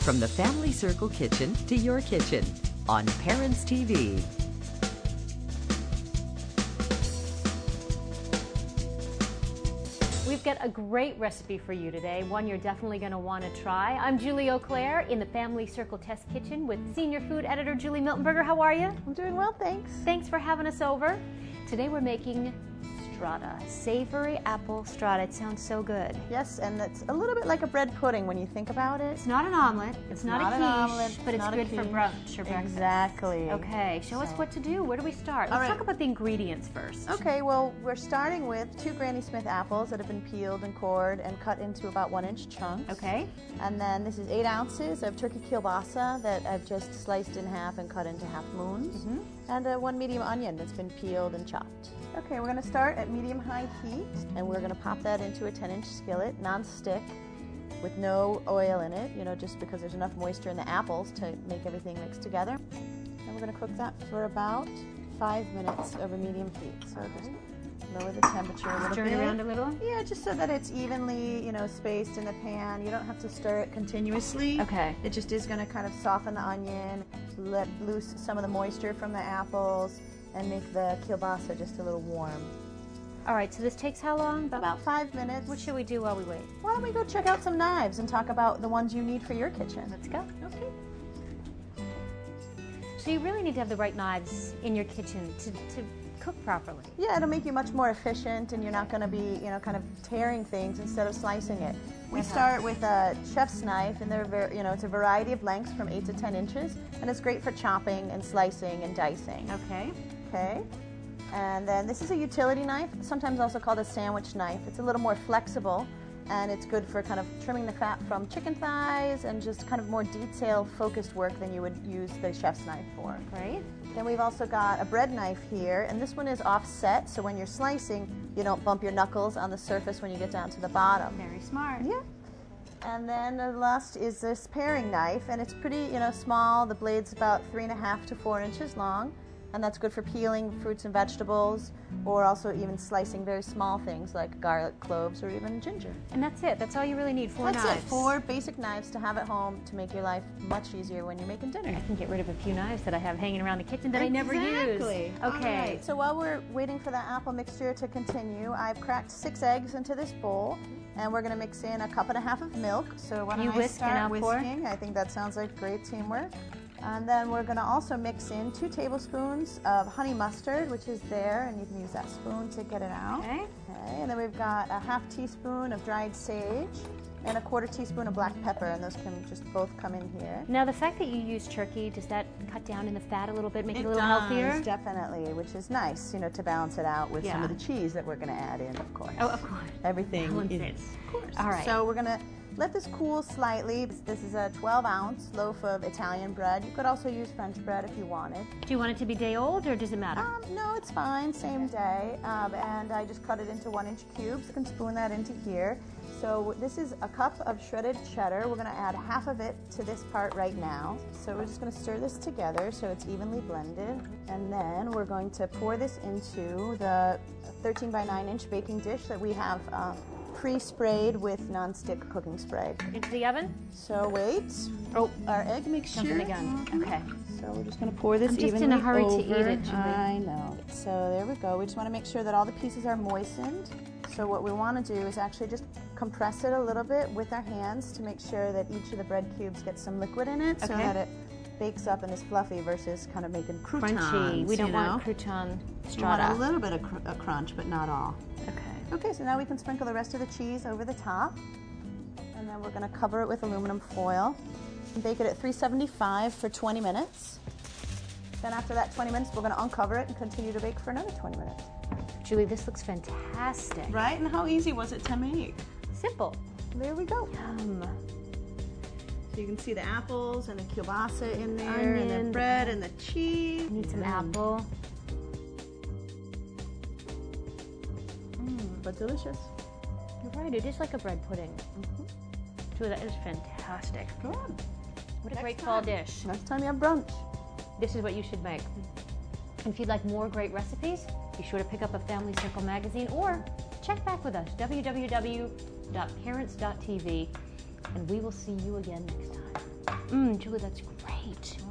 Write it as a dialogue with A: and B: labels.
A: From the Family Circle kitchen to your kitchen on Parents TV.
B: We've got a great recipe for you today, one you're definitely going to want to try. I'm Julie O'Clair in the Family Circle Test Kitchen with Senior Food Editor Julie Miltenberger. How are you?
C: I'm doing well, thanks.
B: Thanks for having us over. Today we're making Strata, savory apple strata. It sounds so good.
C: Yes, and it's a little bit like a bread pudding when you think about it.
B: It's not an omelet, it's not a quiche, but it's good for brunch or breakfast.
C: Exactly.
B: Okay, show us what to do. Where do we start? Let's talk about the ingredients first.
C: Okay, well, we're starting with 2 Granny Smith apples that have been peeled and cored and cut into about 1-inch chunks.
B: Okay.
C: And then this is 8 ounces of turkey kielbasa that I've just sliced in half and cut into half moons. And 1 medium onion that's been peeled and chopped. Okay, we're going to start at medium-high heat, and we're going to pop that into a 10-inch skillet, non-stick, with no oil in it, just because there's enough moisture in the apples to make everything mix together. And we're going to cook that for about 5 minutes over medium heat. So just lower the temperature a little bit.
B: Stir it around a little?
C: Yeah, just so that it's evenly, spaced in the pan. You don't have to stir it continuously.
B: Okay.
C: It just is going to kind of soften the onion, let loose some of the moisture from the apples, and make the kielbasa just a little warm.
B: All right, so this takes how long?
C: About 5 minutes.
B: What should we do while we wait?
C: Why don't we go check out some knives and talk about the ones you need for your kitchen?
B: Let's go.
C: Okay.
B: So you really need to have the right knives in your kitchen to cook properly.
C: Yeah, it'll make you much more efficient, and you're not going to be, kind of tearing things instead of slicing it. We start with a chef's knife, and they're it's a variety of lengths from 8 to 10 inches, and it's great for chopping and slicing and dicing.
B: Okay.
C: Okay. And then this is a utility knife, sometimes also called a sandwich knife. It's a little more flexible, and it's good for kind of trimming the fat from chicken thighs and just kind of more detailed, focused work than you would use the chef's knife for.
B: Great.
C: Then we've also got a bread knife here, and this one is offset, so when you're slicing, you don't bump your knuckles on the surface when you get down to the bottom.
B: Very smart.
C: Yeah. And then the last is this paring knife, and it's pretty, small. The blade's about 3.5 to 4 inches long, and that's good for peeling fruits and vegetables, or also even slicing very small things like garlic cloves or even ginger.
B: And that's it. That's all you really need. 4 knives.
C: That's it. 4 basic knives to have at home to make your life much easier when you're making dinner.
B: I can get rid of a few knives that I have hanging around the kitchen that I never use.
C: Okay.
B: All
C: right. So while we're waiting for the apple mixture to continue, I've cracked 6 eggs into this bowl, and we're going to mix in a 1.5 cups of milk. So why don't I start whisking? I think that sounds like great teamwork. And then we're going to also mix in 2 tablespoons of honey mustard, which is there, and you can use that spoon to get it out.
B: Okay.
C: Okay. And then we've got a 1/2 teaspoon of dried sage and a 1/4 teaspoon of black pepper, and those can just both come in here.
B: Now, the fact that you use turkey, does that cut down in the fat a little bit, make it a little healthier?
C: Definitely, which is nice, to balance it out with some of the cheese that we're going to add in, of course.
B: Oh, of course.
C: Everything
B: is.
C: Of course.
B: All right.
C: So we're going to let this cool slightly. This is a 12-ounce loaf of Italian bread. You could also use French bread if you wanted.
B: Do you want it to be day old, or does it matter?
C: No, it's fine, same day. And I just cut it into 1-inch cubes. You can spoon that into here. So this is a cup of shredded cheddar. We're going to add half of it to this part right now. So we're just going to stir this together so it's evenly blended. And then we're going to pour this into the 13 by 9-inch baking dish that we have pre-sprayed with non-stick cooking spray.
B: Into the oven?
C: So wait. Oh, our egg mixture.
B: Jumping the gun. Okay.
C: So we're just going to pour this evenly over.
B: I'm just in a hurry to eat it, Julie.
C: I know. So there we go. We just want to make sure that all the pieces are moistened. So what we want to do is actually just compress it a little bit with our hands to make sure that each of the bread cubes gets some liquid in it, so that it bakes up and is fluffy versus kind of making croutons.
B: Crunchy. We don't want crouton strata.
C: We want a little bit of crunch, but not all.
B: Okay.
C: Okay, so now we can sprinkle the rest of the cheese over the top. And then we're going to cover it with aluminum foil and bake it at 375 for 20 minutes. Then after that 20 minutes, we're going to uncover it and continue to bake for another 20 minutes.
B: Julie, this looks fantastic.
C: Right? And how easy was it to make?
B: Simple.
C: There we go.
B: Yum.
C: So you can see the apples and the kielbasa in there, and the bread and the cheese.
B: I need some apple.
C: But delicious.
B: You're right, it is like a bread pudding. Julie, that is fantastic.
C: Good.
B: What a great fall dish.
C: Next time you have brunch.
B: This is what you should make. And if you'd like more great recipes, be sure to pick up a Family Circle magazine or check back with us, www.parents.tv, and we will see you again next time. Julie, that's great.